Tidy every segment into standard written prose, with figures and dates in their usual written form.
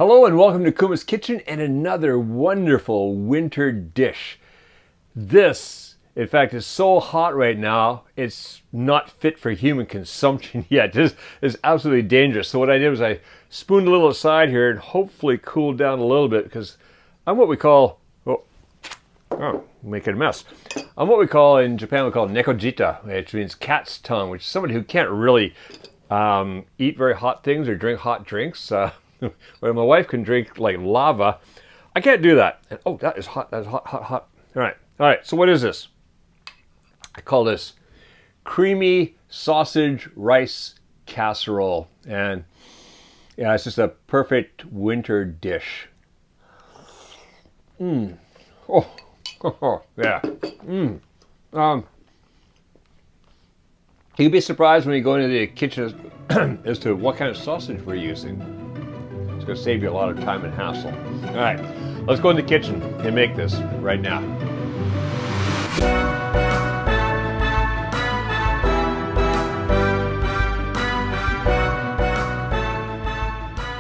Hello and welcome to Kuma's Kitchen and another wonderful winter dish. This, in fact, is so hot right now, it's not fit for human consumption yet. This is absolutely dangerous. So what I did was I spooned a little aside here and hopefully cooled down a little bit because I'm what we call, making a mess. I'm what we call, in Japan, we call nekojita, which means cat's tongue, which is somebody who can't really eat very hot things or drink hot drinks. Well, my wife can drink like lava. I can't do that. And, oh, that is hot. That is hot, hot, hot. All right. So what is this? I call this creamy sausage rice casserole. And yeah, it's just a perfect winter dish. Oh, yeah. You'd be surprised when you go into the kitchen as to what kind of sausage we're using. It's going to save you a lot of time and hassle. All right, let's go in the kitchen and make this right now.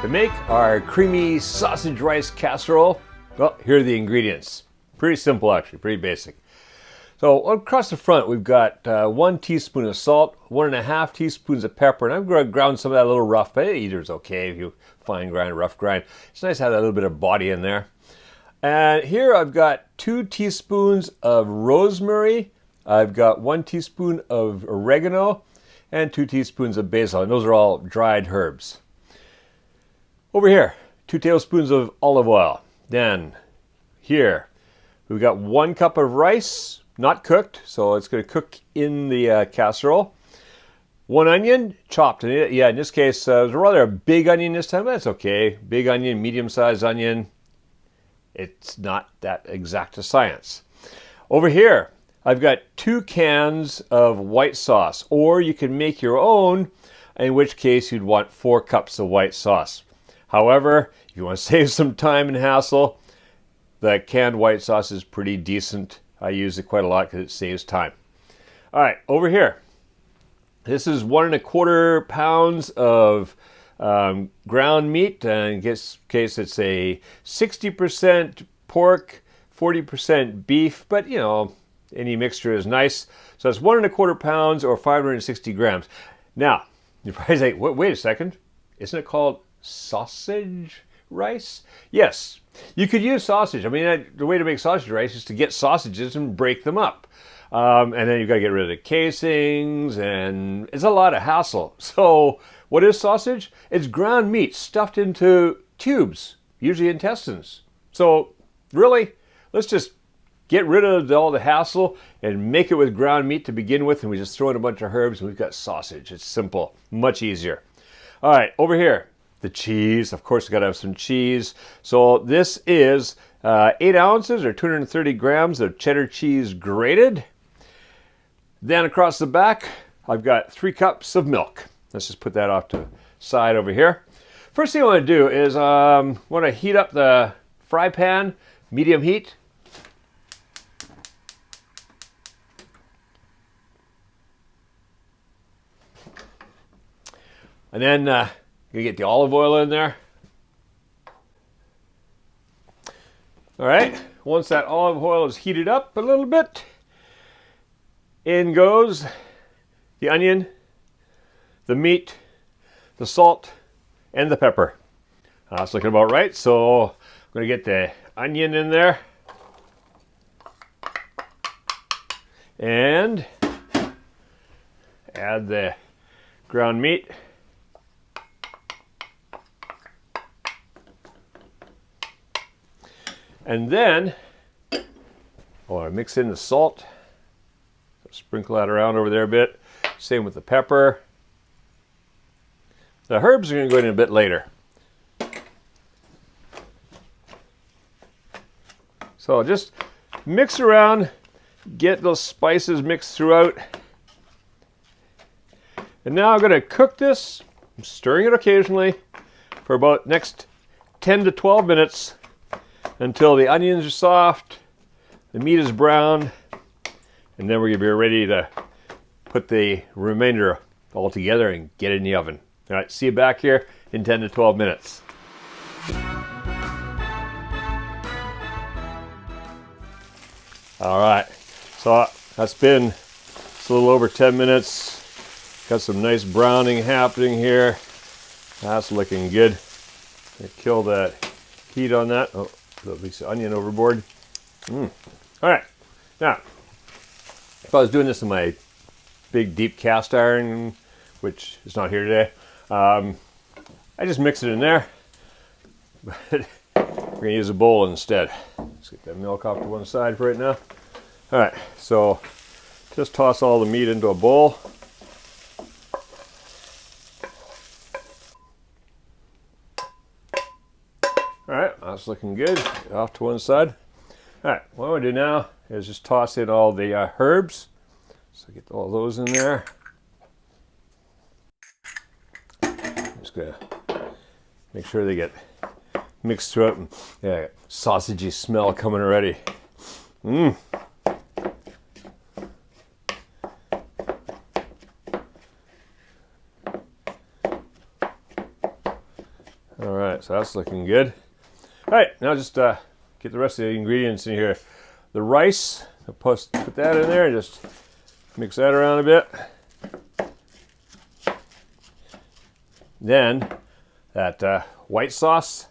To make our creamy sausage rice casserole, well, here are the ingredients. Pretty simple, actually, pretty basic. So across the front, we've got 1 teaspoon of salt, 1.5 teaspoons of pepper, and I'm going to ground some of that a little rough, but either is okay if you fine grind, rough grind. It's nice to have that little bit of body in there. And here I've got 2 teaspoons of rosemary, I've got 1 teaspoon of oregano, and 2 teaspoons of basil, and those are all dried herbs. Over here, 2 tablespoons of olive oil. Then here, we've got 1 cup of rice, not cooked, so it's going to cook in the casserole. 1 onion, chopped. And yeah, in this case, it was rather a big onion this time. That's okay. Big onion, medium-sized onion. It's not that exact a science. Over here, I've got 2 cans of white sauce, or you can make your own, in which case you'd want 4 cups of white sauce. However, if you want to save some time and hassle, the canned white sauce is pretty decent. I use it quite a lot because it saves time. All right, over here. This is 1.25 pounds of ground meat. And in this case, it's a 60% pork, 40% beef. But, you know, any mixture is nice. So it's 1.25 pounds or 560 grams. Now, you're probably saying, wait a second. Isn't it called sausage rice? Yes. You could use sausage. I mean, the way to make sausage rice is to get sausages and break them up. And then you've got to get rid of the casings, and it's a lot of hassle. So what is sausage? It's ground meat stuffed into tubes, usually intestines. So really, let's just get rid of all the hassle and make it with ground meat to begin with, and we just throw in a bunch of herbs and we've got sausage. It's simple, much easier. All right, over here. The cheese, of course, we've got to have some cheese. So this is 8 ounces or 230 grams of cheddar cheese grated. Then across the back, I've got 3 cups of milk. Let's just put that off to the side over here. First thing I want to do is want to heat up the fry pan, medium heat. And then you get the olive oil in there. All right, once that olive oil is heated up a little bit, in goes the onion, the meat, the salt, and the pepper. That's looking about right, so I'm going to get the onion in there. And add the ground meat. And then, I mix in the salt. Sprinkle that around over there a bit. Same with the pepper. The herbs are going to go in a bit later. So just mix around, get those spices mixed throughout. And now I'm going to cook this, I'm stirring it occasionally, for about next 10 to 12 minutes. Until the onions are soft, the meat is brown, and then we're going to be ready to put the remainder all together and get it in the oven. All right, see you back here in 10 to 12 minutes. All right, so that's been just a little over 10 minutes. Got some nice browning happening here. That's looking good. Kill that heat on that. Oh, a little piece of onion overboard. All right, now, if I was doing this in my big deep cast iron, which is not here today, I just mix it in there. But we're gonna use a bowl instead. Let's get that milk off to one side for right now. All right, so just toss all the meat into a bowl. All right, that's looking good. Off to one side. All right, what I'm gonna do now is just toss in all the herbs. So get all those in there. Just gonna make sure they get mixed throughout. And, yeah, sausagey smell coming already. All right, so that's looking good. All right, now just get the rest of the ingredients in here. The rice, I'll put that in there and just mix that around a bit. Then that white sauce.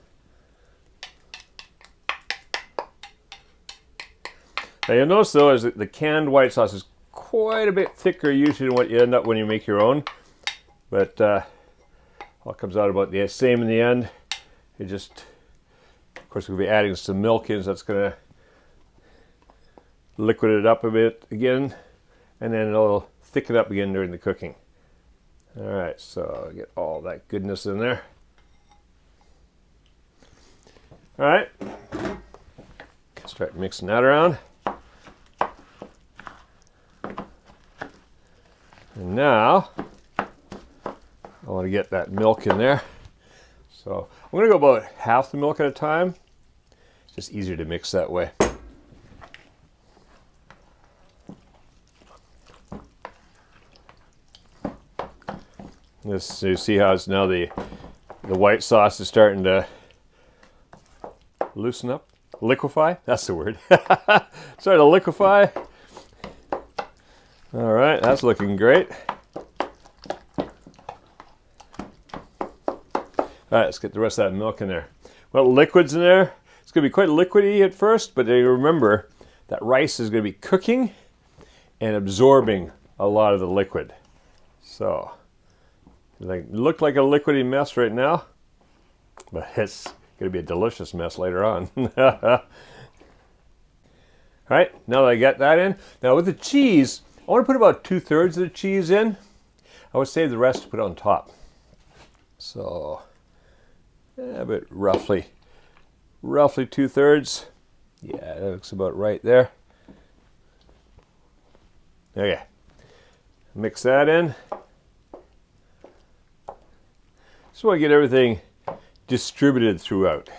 Now you'll notice though is that the canned white sauce is quite a bit thicker usually than what you end up when you make your own. But all comes out about the same in the end. It just, of course, we'll be adding some milk in, so that's going to liquid it up a bit again, and then it'll thicken up again during the cooking. All right, so get all that goodness in there. All right, start mixing that around. And now I want to get that milk in there. So I'm going to go about half the milk at a time. It's just easier to mix that way. This, so you see how it's now the white sauce is starting to loosen up, liquefy. That's the word. Starting to liquefy. All right, that's looking great. All right, let's get the rest of that milk in there. Well, liquid's in there. It's going to be quite liquidy at first, but remember that rice is going to be cooking and absorbing a lot of the liquid. So, it looked like a liquidy mess right now, but it's going to be a delicious mess later on. All right, now that I got that in, now with the cheese, I want to put about 2/3 of the cheese in. I would save the rest to put on top. So, yeah, but roughly 2/3. Yeah, that looks about right there. Okay, mix that in. Just want to get everything distributed throughout.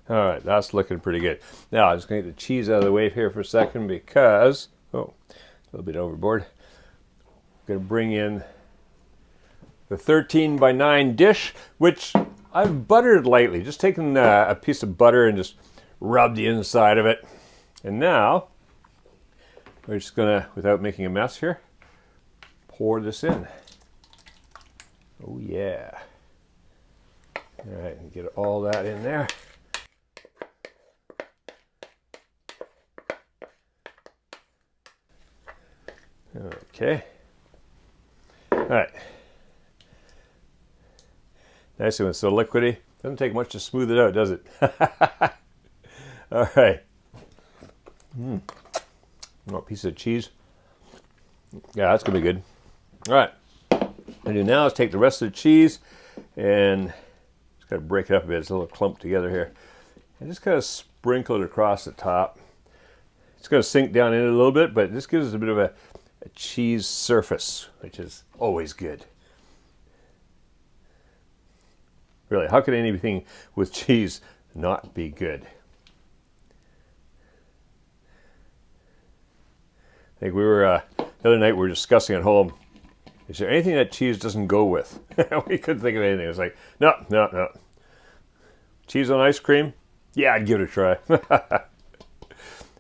All right, that's looking pretty good. Now, I'm just going to get the cheese out of the way here for a second because, oh, a little bit overboard. I'm going to bring in the 13x9 dish, which I've buttered lightly. Just taken a piece of butter and just rubbed the inside of it. And now, we're just going to, without making a mess here, pour this in. Oh yeah. All right, and get all that in there. Okay. All right. Nice when it's so liquidy. Doesn't take much to smooth it out, does it? All right. A piece of cheese. Yeah, that's gonna be good. All right. What I do now is take the rest of the cheese and just gotta break it up a bit. It's a little clumped together here. And just kind of sprinkle it across the top. It's gonna sink down in it a little bit, but this gives us a bit of a cheese surface, which is always good. Really, how could anything with cheese not be good? I think we were, the other night we were discussing at home, is there anything that cheese doesn't go with? We couldn't think of anything. It was like, no. Cheese on ice cream? Yeah, I'd give it a try.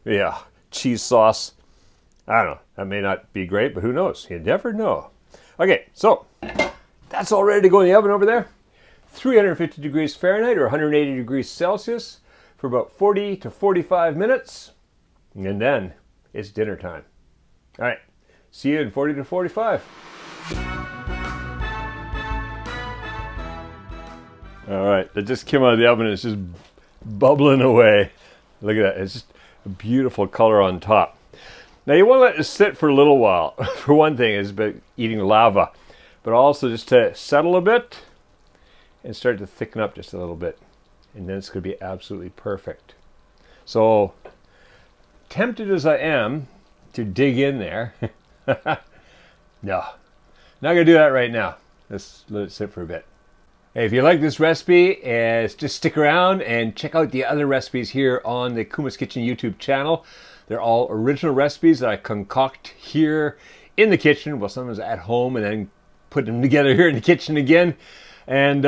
Yeah, cheese sauce. I don't know. That may not be great, but who knows? You never know. Okay, so that's all ready to go in the oven over there. 350 degrees Fahrenheit or 180 degrees Celsius for about 40 to 45 minutes. And then it's dinner time. All right, see you in 40 to 45. All right, it just came out of the oven and it's just bubbling away. Look at that, it's just a beautiful color on top. Now you want to let this sit for a little while. For one thing, it's about eating lava, but also just to settle a bit and start to thicken up just a little bit. And then it's going to be absolutely perfect. So, tempted as I am to dig in there, no, not going to do that right now. Let's let it sit for a bit. Hey, if you like this recipe, just stick around and check out the other recipes here on the Kuma's Kitchen YouTube channel. They're all original recipes that I concoct here in the kitchen, well, sometimes at home, and then put them together here in the kitchen again. And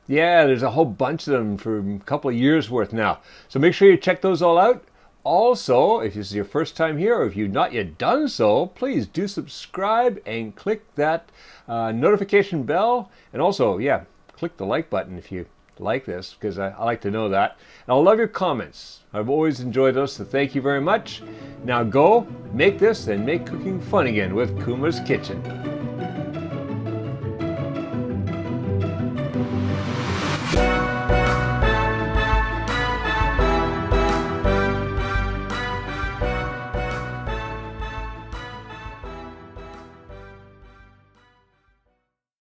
yeah, there's a whole bunch of them for a couple of years worth now. So make sure you check those all out. Also, if this is your first time here, or if you've not yet done so, please do subscribe and click that notification bell. And also, yeah, click the like button if you like this, because I like to know that. And I love your comments. I've always enjoyed those, so thank you very much. Now go, make this, and make cooking fun again with Kuma's Kitchen.